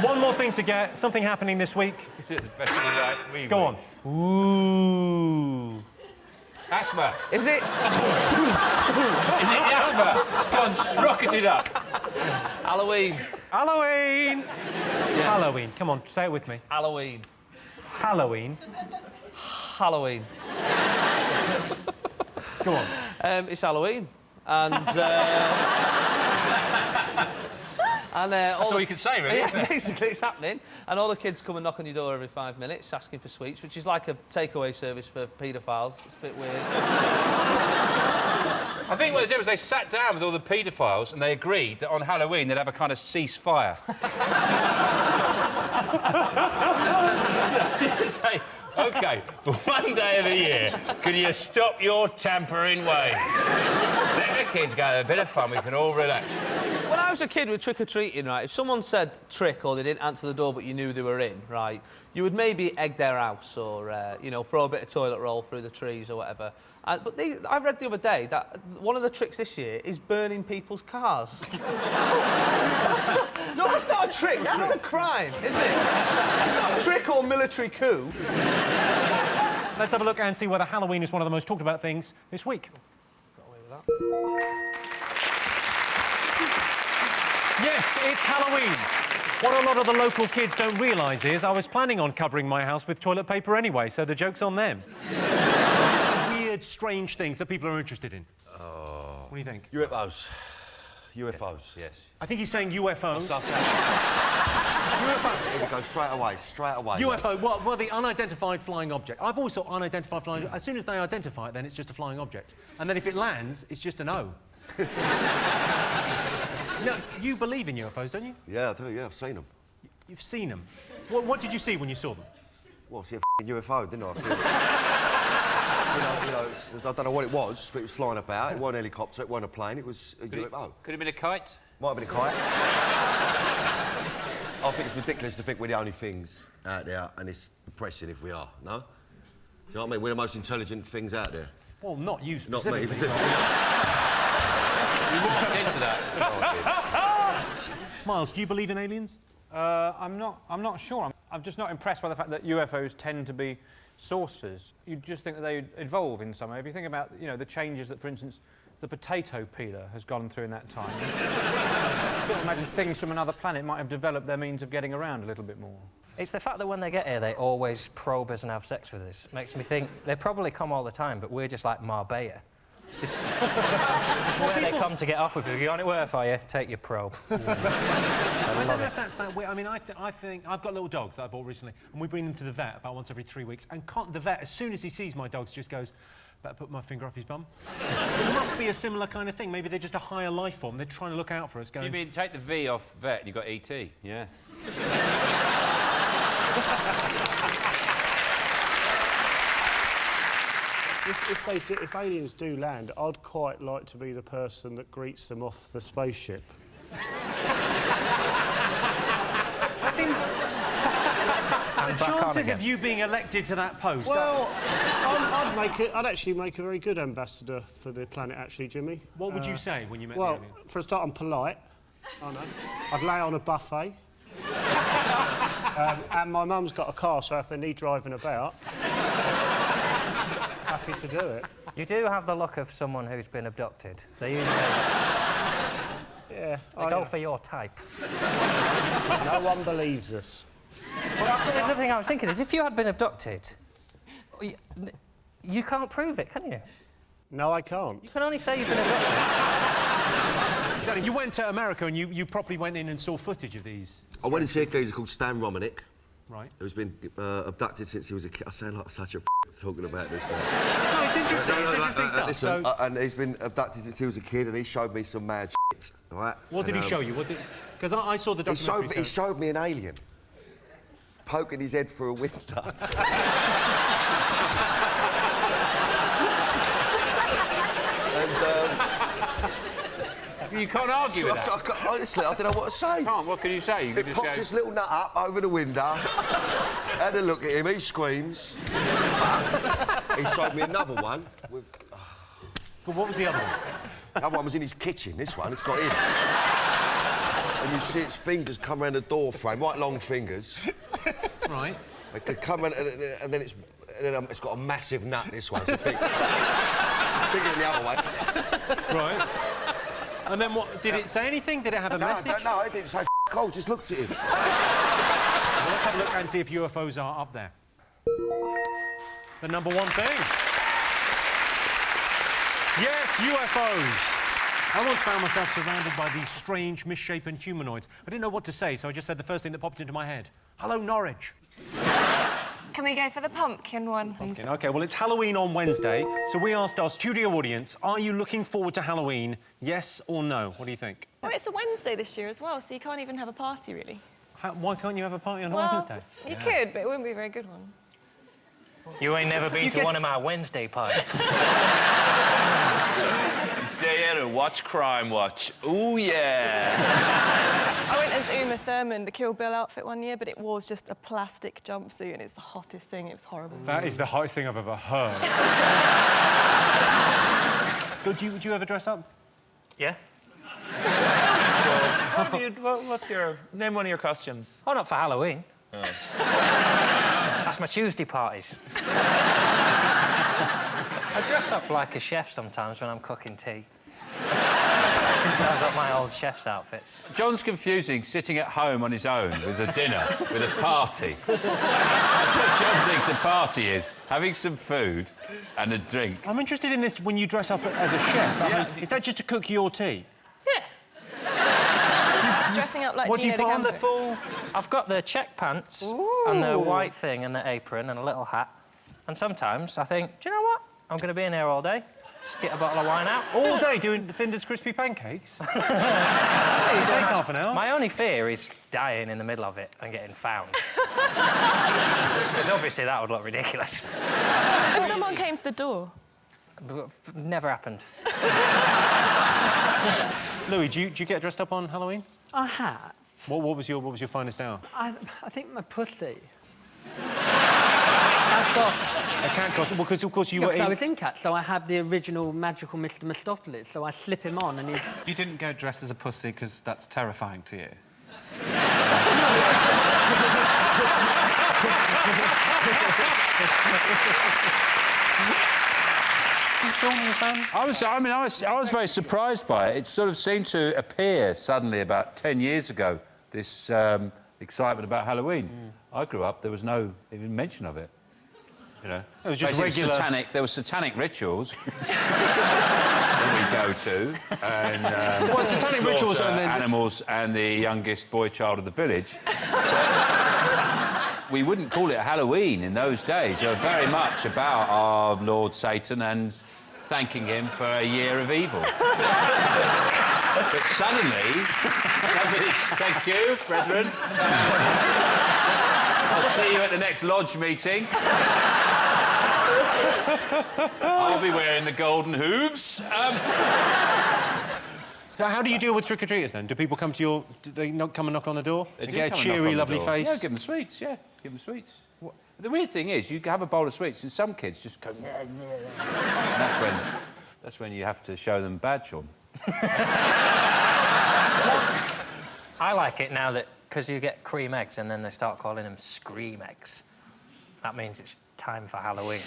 One more thing to get. Something happening this week. Go on. Ooh. Asthma. Is it? Is it the asthma? It's gone rocketed up. Halloween. Halloween! Yeah. Halloween. Come on, say it with me. Halloween. Halloween. Halloween. Go on. It's Halloween. And... That's all you can say, really, isn't it? Basically, it's happening. And all the kids come and knock on your door every 5 minutes asking for sweets, which is like a takeaway service for paedophiles. It's a bit weird. I think what they did was they sat down with all the paedophiles and they agreed that on Halloween they'd have a kind of ceasefire. Say, OK, for one day of the year, can you stop your tampering ways? Let the kids go have a bit of fun, we can all relax. When I was a kid with trick-or-treating, right, if someone said trick or they didn't answer the door but you knew they were in, right, you would maybe egg their house or, you know, throw a bit of toilet roll through the trees or whatever. But I read the other day that one of the tricks this year is burning people's cars. That's not a trick, that's a crime, isn't it? It's not a trick or military coup. Let's have a look and see whether Halloween is one of the most talked about things this week. Got away with that. Yes, it's Halloween. What a lot of the local kids don't realise is I was planning on covering my house with toilet paper anyway, so the joke's on them. Weird, strange things that people are interested in. Oh. What do you think? UFOs. UFOs. Yes. I think he's saying UFOs. UFO. Here we go, straight away. UFO, well, the unidentified flying object. I've always thought unidentified flying... As soon as they identify it, then it's just a flying object. And then if it lands, it's just an O. No, you believe in UFOs, don't you? Yeah, I do, yeah, I've seen them. You've seen them? What did you see when you saw them? Well, I see a UFO, didn't I? I don't know what it was, but it was flying about. It wasn't a helicopter, it wasn't a plane, it was a UFO. Could it have been a kite? Might have been a kite. I think it's ridiculous to think we're the only things out there, and it's depressing if we are, no? Do you know what I mean? We're the most intelligent things out there. Well, not you Not specifically. me specifically. You walked into that. Miles, do you believe in aliens? I'm not sure. I'm just not impressed by the fact that UFOs tend to be saucers. You just think that they evolve in some way. If you think about, you know, the changes that, for instance, the potato peeler has gone through in that time. You sort of imagine things from another planet might have developed their means of getting around a little bit more. It's the fact that when they get here, they always probe us and have sex with us. Makes me think they probably come all the time, but we're just like Marbella. It's just where they come to get off with you. You want it work for you? Take your probe. I don't know if that's that weird. I mean, I think I've got little dogs that I bought recently, and we bring them to the vet about once every 3 weeks. And the vet, as soon as he sees my dogs, just goes, "Better put my finger up his bum." It must be a similar kind of thing. Maybe they're just a higher life form. They're trying to look out for us. Going, You mean take the V off vet and you got E.T. Yeah. If aliens do land, I'd quite like to be the person that greets them off the spaceship. I think the chances of you being elected to that post. Well, I'd actually make a very good ambassador for the planet, actually, Jimmy. What would you say when you met the Well, alien? for a start, I'm polite. I know. I'd lay on a buffet. And my mum's got a car, so if they need driving about, happy to do it. You do have the look of someone who's been abducted. They usually go for your type. No one believes us. Well, that's the other thing I was thinking is if you had been abducted, you can't prove it, can you? No, I can't. You can only say you've been abducted. Danny, you went to America and you properly went in and saw footage of these. I went and see a geezer called Stan Romanek. Right. Who's been abducted since he was a kid. I sound like such a talking about this now. No, it's interesting. It's interesting stuff. Listen, and he's been abducted since he was a kid, and he showed me some mad shit. Right? What did he show you? Because I saw the documentary. He showed me an alien poking his head through a window. You can't argue with that. Honestly, I don't know what to say. Can't. What can you say? You can It just popped go... his little nut up over the window. Had a look at him. He screams. He showed me another one. But what was the other one? The other one was in his kitchen. This one, it's got in. and you see its fingers come around the door frame, right long fingers. Right. They could come around, and then it's got a massive nut, this one. It's big, bigger than the other one. Right. And then what? Did it say anything? Did it have a message? No, it didn't say all, just looked at him. Well, let's have a look and see if UFOs are up there. The number one thing. Yes, UFOs. I once found myself surrounded by these strange, misshapen humanoids. I didn't know what to say, so I just said the first thing that popped into my head. Hello, Norwich. Can we go for the pumpkin one, please? Pumpkin. OK, well, it's Halloween on Wednesday, so we asked our studio audience, are you looking forward to Halloween, yes or no? What do you think? Oh, it's a Wednesday this year as well, so you can't even have a party, really. Why can't you have a party on a Wednesday? You could, but it wouldn't be a very good one. You ain't never been to one of my Wednesday parties. Stay here and watch Crime Watch. Ooh, yeah. I went as Uma Thurman, the Kill Bill outfit one year, but it was just a plastic jumpsuit and it's the hottest thing. It was horrible. That is the hottest thing I've ever heard. Would you ever dress up? Yeah? What's your... Name one of your costumes. Oh, not for Halloween. Oh. That's my Tuesday parties. I dress up like a chef sometimes when I'm cooking tea. Because I've got my old chef's outfits. John's confusing sitting at home on his own with a dinner, with a party. That's what John thinks a party is, having some food and a drink. I'm interested in this when you dress up as a chef. I mean, is that just to cook your tea? Yeah. Just dressing up like What do you Gina put on the Campo. full... I've got the check pants and the white thing and the apron and a little hat. And sometimes I think, do you know what? I'm going to be in here all day. Just get a bottle of wine out. All day doing Finder's crispy pancakes? It takes half an hour. My only fear is dying in the middle of it and getting found. Because obviously that would look ridiculous. If someone came to the door. Never happened. Louis, do you get dressed up on Halloween? I have. What was your finest hour? I think my pussy. I've got a cat costume, because of course you were in... I was in Cat, so I have the original magical Mr. Mistopheles, so I slip him on and he's... You didn't go dressed as a pussy because that's terrifying to you. I was very surprised by it. It sort of seemed to appear suddenly about 10 years ago, this excitement about Halloween. I grew up, there was no even mention of it. You know, it was just basically regular... There were satanic rituals that we go to, and well, satanic rituals and then... animals and the youngest boy child of the village. We wouldn't call it Halloween in those days. They were very much about our Lord Satan and thanking him for a year of evil. But suddenly, thank you, brethren. I'll see you at the next lodge meeting. I'll be wearing the golden hooves. So how do you deal with trick-or-treaters, then? Do people come to your... Do they come and knock on the door? They and do get a come and knock cheery, on the lovely door. face? Yeah, give them sweets, yeah. Give them sweets. What? The weird thing is, you have a bowl of sweets and some kids just go... and that's when you have to show them badge on. I like it now that, because you get cream eggs and then they start calling them scream eggs. That means it's time for Halloween.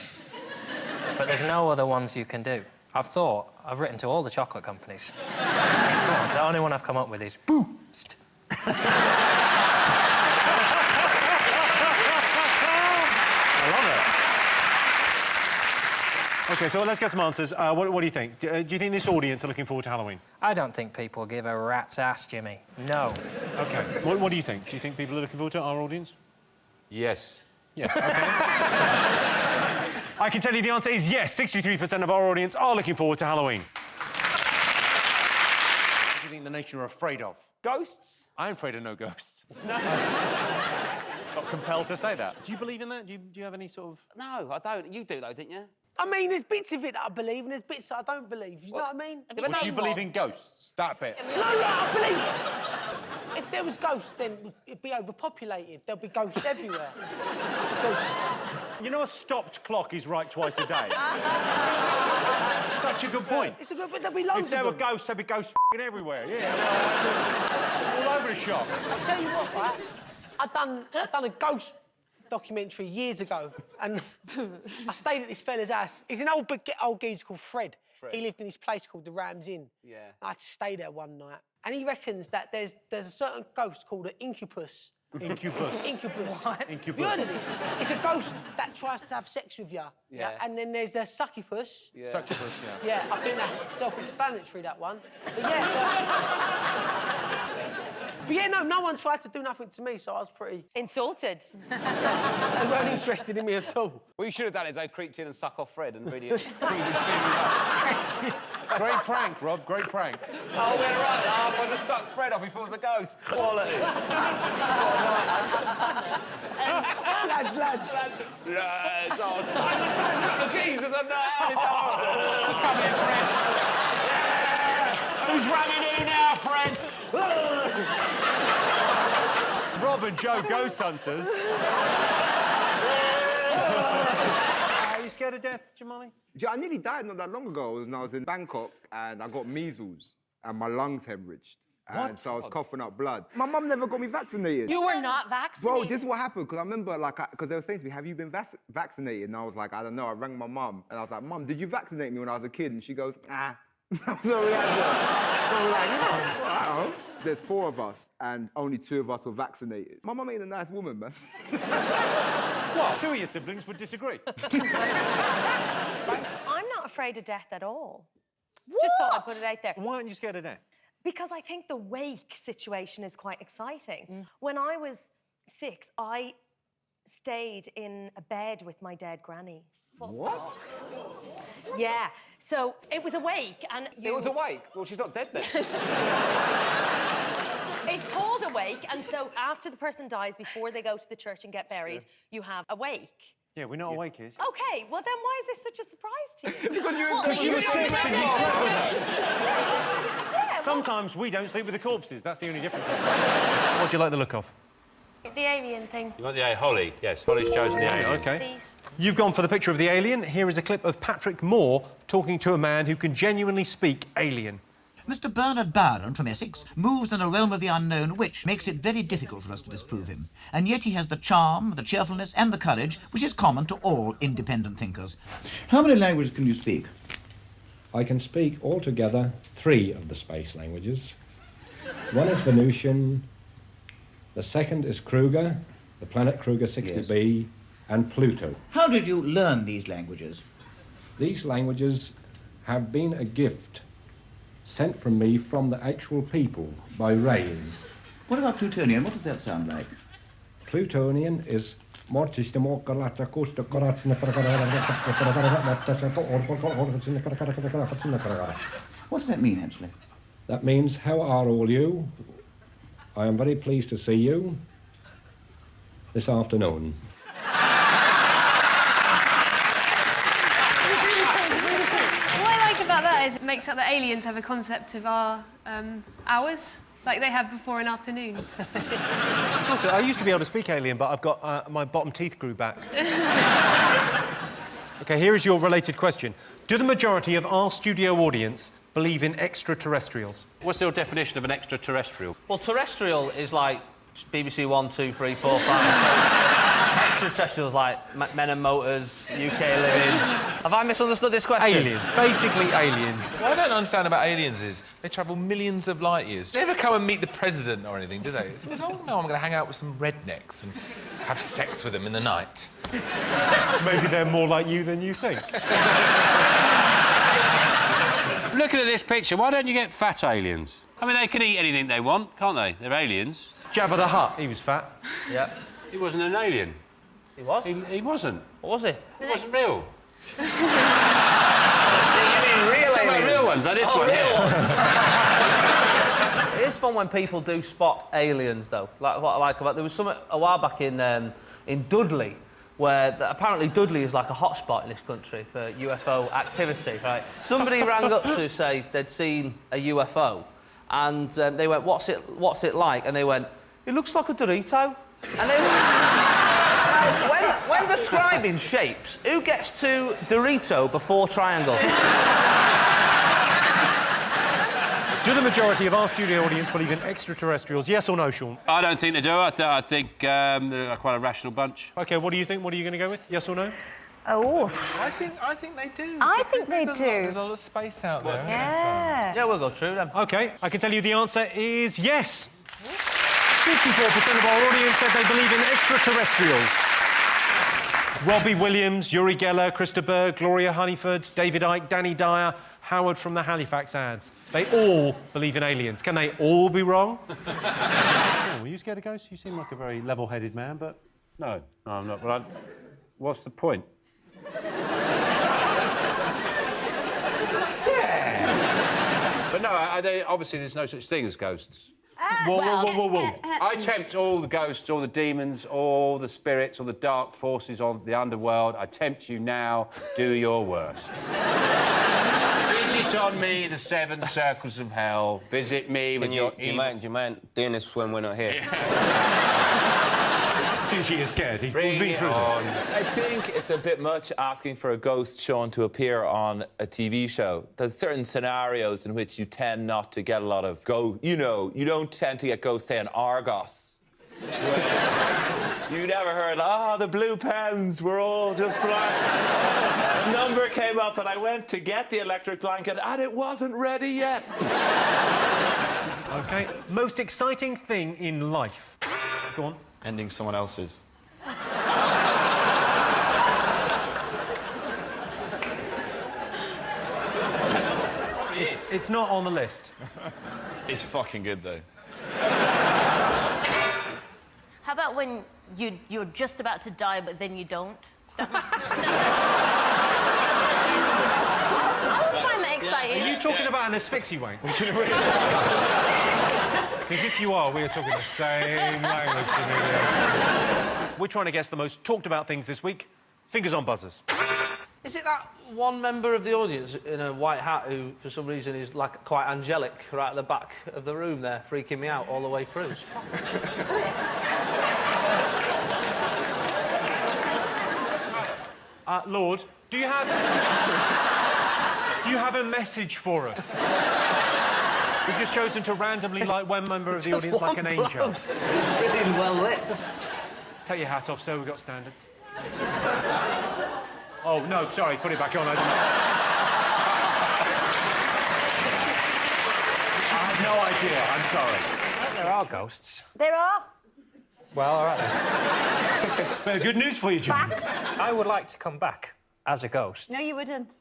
But there's no other ones you can do. I've written to all the chocolate companies. The only one I've come up with is Boost. I love it. OK, so let's get some answers. What do you think? Do you think this audience are looking forward to Halloween? I don't think people give a rat's ass, Jimmy. No. OK. What do you think? Do you think people are looking forward to it, our audience? Yes. Yes, OK. I can tell you the answer is yes. 63% of our audience are looking forward to Halloween. What do you think the nation are afraid of? Ghosts? I'm afraid of no ghosts. No. Not compelled to say that. Do you believe in that? Do you have any sort of... No, I don't. You do, though, didn't you? I mean, there's bits of it that I believe and there's bits that I don't believe. You know what I mean? Do you believe in ghosts? That bit? No, I believe... If there was ghosts, then it'd be overpopulated. There'll be ghosts everywhere. You know, a stopped clock is right twice a day. Such a good point. It's a good, but there'll be loads If there of were them. ghosts, there'd be ghosts everywhere. Yeah, all over the shop. I'll tell you what, right? I've done a ghost documentary years ago, and I stayed at this fella's house. He's an old geezer called Fred. He lived in this place called the Rams Inn. Yeah. I had to stay there one night, and he reckons that there's a certain ghost called an incubus. Incubus. Incubus. What? Incubus. You heard of this? It's a ghost that tries to have sex with you. Yeah. And then there's a succubus. Yeah. Succubus, yeah. Yeah, I think that's self-explanatory, that one. But yeah, but yeah, no one tried to do nothing to me, so I was pretty... Insulted. They weren't interested in me at all. What you should have done is I creeped in and suck off Fred and really proved his theory right. Great prank, Rob, great prank. Oh, we're right, laugh. I just sucked Fred off, he falls a ghost. Quality. Lads. Yes, oh, the geezers are not out. Come here, Fred. Yeah. Who's running in now, Fred? Rob and Joe, ghost hunters. Are you scared of death, Jamali? I nearly died not that long ago when I was in Bangkok and I got measles and my lungs hemorrhaged. And so I was coughing up blood. My mum never got me vaccinated. You were not vaccinated? Bro, this is what happened, because I remember, because they were saying to me, have you been vaccinated? And I was like, I don't know. I rang my mum and I was like, Mum, did you vaccinate me when I was a kid? And she goes, ah. So we had to... So we're like, wow. There's 4 of us and only 2 of us were vaccinated. My mum ain't a nice woman, man. What? 2 of your siblings would disagree. I'm not afraid of death at all. What? Just thought I'd put it out there. Why aren't you scared of death? Because I think the wake situation is quite exciting. When I was 6, I stayed in a bed with my dead granny. What? Yeah. So it was a wake, and It was a wake? Well, she's not dead then. It's called a wake, and so after the person dies, before they go to the church and get buried, you have a wake. Yeah, we're not awake, is Okay, well then why is this such a surprise to you? Because you were 6 and you slept with her. Sometimes we don't sleep with the corpses. That's the only difference. What do you like the look of? The alien thing. You want the Holly? Yes, Holly's chosen the alien. OK. Please. You've gone for the picture of the alien. Here is a clip of Patrick Moore talking to a man who can genuinely speak alien. Mr. Bernard Byron from Essex moves in a realm of the unknown which makes it very difficult for us to disprove him. And yet he has the charm, the cheerfulness and the courage which is common to all independent thinkers. How many languages can you speak? I can speak altogether 3 of the space languages. One is Venusian, the second is Kruger, the planet Kruger 60b, and Pluto. How did you learn these languages? These languages have been a gift sent from me from the actual people by rays. What about Plutonian? What does that sound like? Plutonian is What does that mean, actually? That means, how are all you? I am very pleased to see you this afternoon. What I like about that is it makes up that aliens have a concept of our hours, like they have before and afternoons. I used to be able to speak alien, but I've got my bottom teeth grew back. OK, here is your related question. Do the majority of our studio audience believe in extraterrestrials? What's your definition of an extraterrestrial? Well, terrestrial is like BBC 1, 2, 3, 4, 5. Extraterrestrials like Men and Motors, UK Living. Have I misunderstood this question? Aliens, basically aliens. What I don't understand about aliens is they travel millions of light years. They never come and meet the president or anything, do they? It's like, oh no, I'm going to hang out with some rednecks and have sex with them in the night. Maybe they're more like you than you think. Looking at this picture, why don't you get fat aliens? I mean, they can eat anything they want, can't they? They're aliens. Jabba the Hutt, he was fat. Yeah. He wasn't an alien. He was? He wasn't. What was he? He wasn't real. You mean real aliens? Real ones, like this one real here. ones. It is fun when people do spot aliens, though. Like what I like about... There was something a while back in Dudley, where apparently Dudley is like a hotspot in this country for UFO activity, right? Somebody rang up to say they'd seen a UFO, And they went, what's it like? And they went, it looks like a Dorito. And they when describing shapes, who gets to Dorito before triangle? Do the majority of our studio audience believe in extraterrestrials? Yes or no, Sean? I don't think they do. I think they're quite a rational bunch. OK, what do you think? What are you going to go with? Yes or no? Oh. I think they do. I think they do. There's a lot of space out there. Yeah. Yeah, we'll go true then. OK, I can tell you the answer is yes. 54% of our audience said they believe in extraterrestrials. Robbie Williams, Uri Geller, Krista Berg, Gloria Honeyford, David Icke, Danny Dyer, Howard from the Halifax ads. They all believe in aliens. Can they all be wrong? Oh, were you scared of ghosts? You seem like a very level-headed man, but... No, I'm not. Well, what's the point? Yeah. But no, obviously there's no such thing as ghosts. Whoa. I tempt all the ghosts, all the demons, all the spirits, all the dark forces of the underworld. I tempt you now. Do your worst. Visit on me the 7 circles of hell. Visit me with your evil... Do you mind doing this when we're not here? Tunchi is scared. He's been through this. I think it's a bit much asking for a ghost, Sean, to appear on a TV show. There's certain scenarios in which you tend not to get a lot of you don't tend to get ghosts, say, in Argos. You never heard, the blue pens were all just flying. A number came up and I went to get the electric blanket and it wasn't ready yet. OK. Most exciting thing in life. Go on. Ending someone else's. It's not on the list. It's fucking good, though. How about when you're just about to die, but then you don't? I would find that exciting. Are you talking about an asphyxie wank? Because if you are, we are talking the same language. We're trying to guess the most talked about things this week. Fingers on buzzers. Is it that one member of the audience in a white hat who, for some reason, is like quite angelic right at the back of the room there, freaking me out all the way through? Lord, do you have a message for us? We've just chosen to randomly light one member of the audience like an angel. Really well lit. Take your hat off, sir. We've got standards. Oh, no, sorry. Put it back on. I had no idea. I'm sorry. There are ghosts. There are. Well, all right then. Good news for you, Jimmy. I would like to come back as a ghost. No, you wouldn't.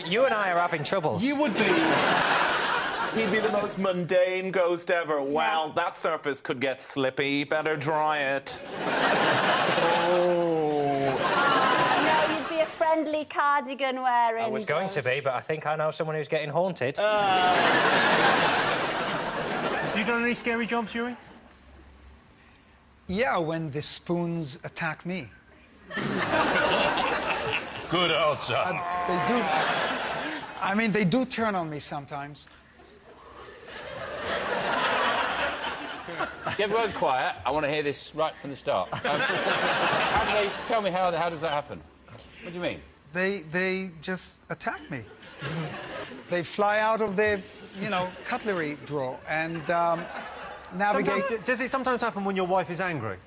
You and I are having troubles. You would be. He'd be the most mundane ghost ever. Well, that surface could get slippy. Better dry it. No, you'd be a friendly cardigan wearing. I was going to be, but I think I know someone who's getting haunted. Have you done any scary jobs, Yuri? Yeah, when the spoons attack me. Good answer. They do. I mean, they do turn on me sometimes. Get everyone quiet. I want to hear this right from the start. Tell me how does that happen? What do you mean? They just attack me. They fly out of their, cutlery drawer and navigate. Does it sometimes happen when your wife is angry?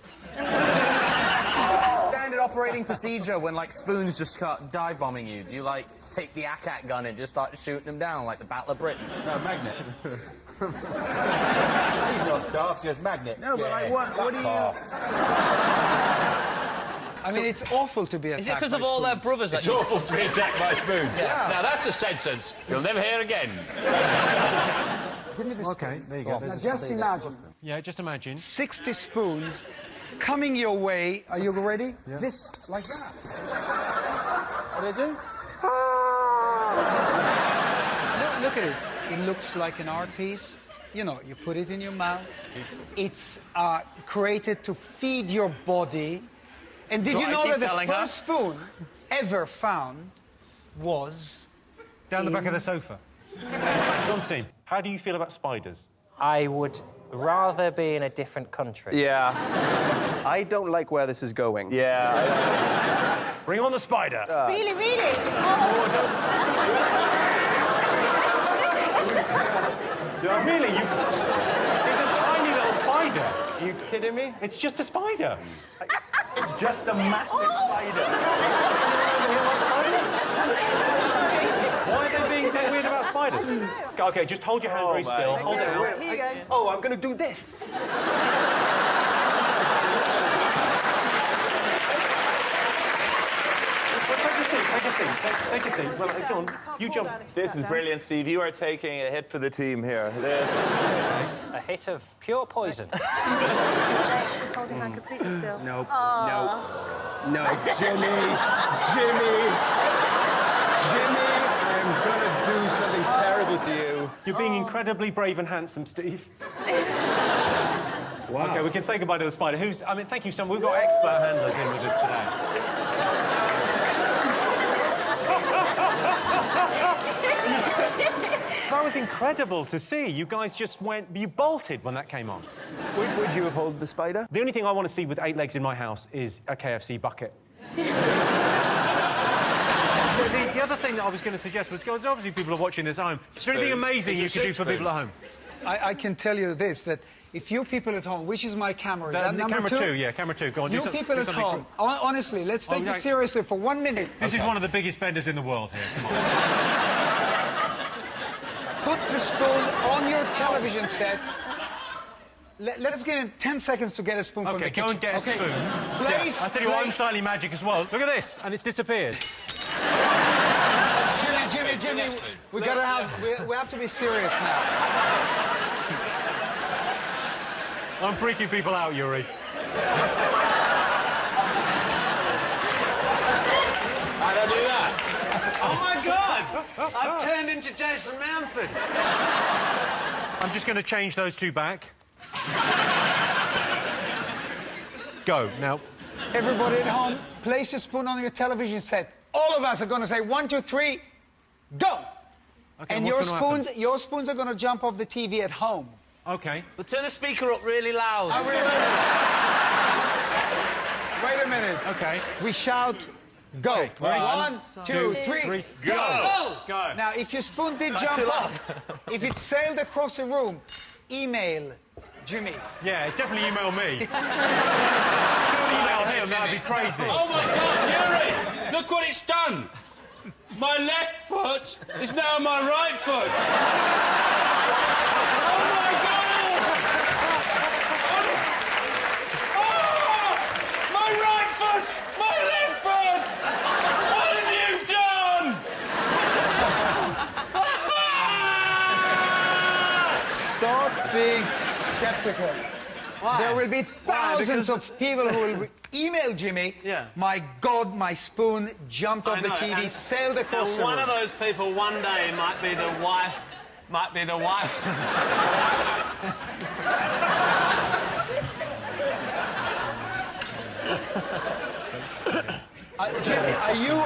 Standard operating procedure when, spoons just start dive bombing you. Do you, take the ACAT gun and just start shooting them down, like the Battle of Britain? No, magnet. He's not staff, just magnet. No, but, what do you... I mean, it's awful to be attacked by Is it because of all their brothers? It's awful to be attacked by spoons. Yeah. Now, that's a sentence you'll never hear again. Give me this. OK, there you go. Now, just imagine. Yeah, just imagine. 60 spoons coming your way. Are you ready? Yeah. This, like that. What do they do? Look at it. It looks like an art piece. You put it in your mouth. It's created to feed your body. And did you know that the first spoon ever found was... Down the back of the sofa? John Steen, how do you feel about spiders? I would rather be in a different country. Yeah. I don't like where this is going. Yeah. Bring on the spider. Really, really? Really? It's a tiny little spider. Are you kidding me? It's just a spider. It's just a massive spider. Why are they being so weird about spiders? OK, just hold your hand very still. Hold it out. Here you go. Oh, I'm going to do this. Take a seat. Well, go on. You jump. This is brilliant, Steve. You are taking a hit for the team here. A hit of pure poison. Just hold your hand completely still. No, Aw. no, Jimmy, I'm gonna do something terrible to you. You're being incredibly brave and handsome, Steve. Wow. OK, we can say goodbye to the spider. Thank you, son. We've got expert handlers in with us today. That was incredible to see. You guys just you bolted when that came on. Would you have held the spider? The only thing I want to see with 8 legs in my house is a KFC bucket. The other thing that I was going to suggest was, because obviously people are watching this at home, is there anything amazing you could do for people at home? I can tell you this, that if you people at home, which is my camera, is that number camera 2? 2, yeah, camera 2. Go on, You people at home, honestly, let's take this seriously for 1 minute. This is one of the biggest benders in the world here. Come on. Put the spoon on your television set. Let's give him 10 seconds to get a spoon from the kitchen. OK, go and get a spoon. Place. I'll tell you what, I'm slightly magic as well. Look at this, and it's disappeared. Jimmy, we have to be serious now. I'm freaking people out, Yuri. How'd I do that? Oh, my God! I've turned into Jason Manford. I'm just going to change those 2 back. Go, now. Everybody at home, place your spoon on your television set. All of us are going to say 1, 2, 3, go! Okay, and your spoons are going to jump off the TV at home. OK. But turn the speaker up really loud. Wait a minute. OK. We shout, go. Okay. 1, 2, 3, go! Go! Now, if your spoon did jump off, if it sailed across the room, email Jimmy. Yeah, definitely email me. Email him, that'd be crazy. Oh, my God, Jerry! Look what it's done! My left foot is now my right foot! Oh, my God! Oh! My right foot! My left foot! What have you done? Stop being skeptical. Why? There will be thousands of people who will email Jimmy. Yeah. My God, my spoon jumped off the TV, sailed across the room. One of those people one day might be the wife. Jimmy, are you...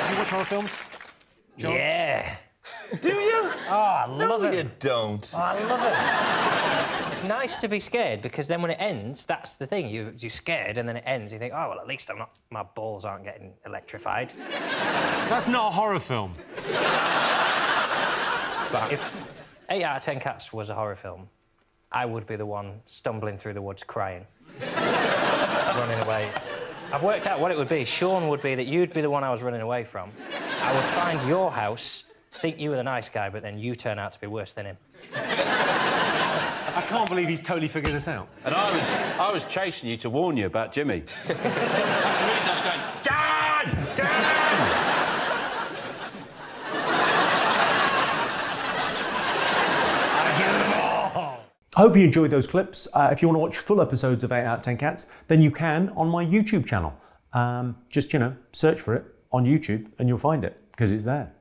You watch horror films? John? Yeah. Do you? Oh, I love it. No, you don't. Oh, I love it. It's nice to be scared because then when it ends, that's the thing. You're scared and then it ends. You think, oh, well, at least my balls aren't getting electrified. That's not a horror film. But if 8 out of 10 Cats was a horror film, I would be the one stumbling through the woods crying, running away. I've worked out what it would be. Sean would be that you'd be the one I was running away from. I would find your house, think you were the nice guy, but then you turn out to be worse than him. I can't believe he's totally figured this out. And I was chasing you to warn you about Jimmy. That's the reason I was going, Dan! Dan! I hope you enjoyed those clips. If you want to watch full episodes of 8 out of 10 Cats, then you can on my YouTube channel. Just, search for it on YouTube and you'll find it, because it's there.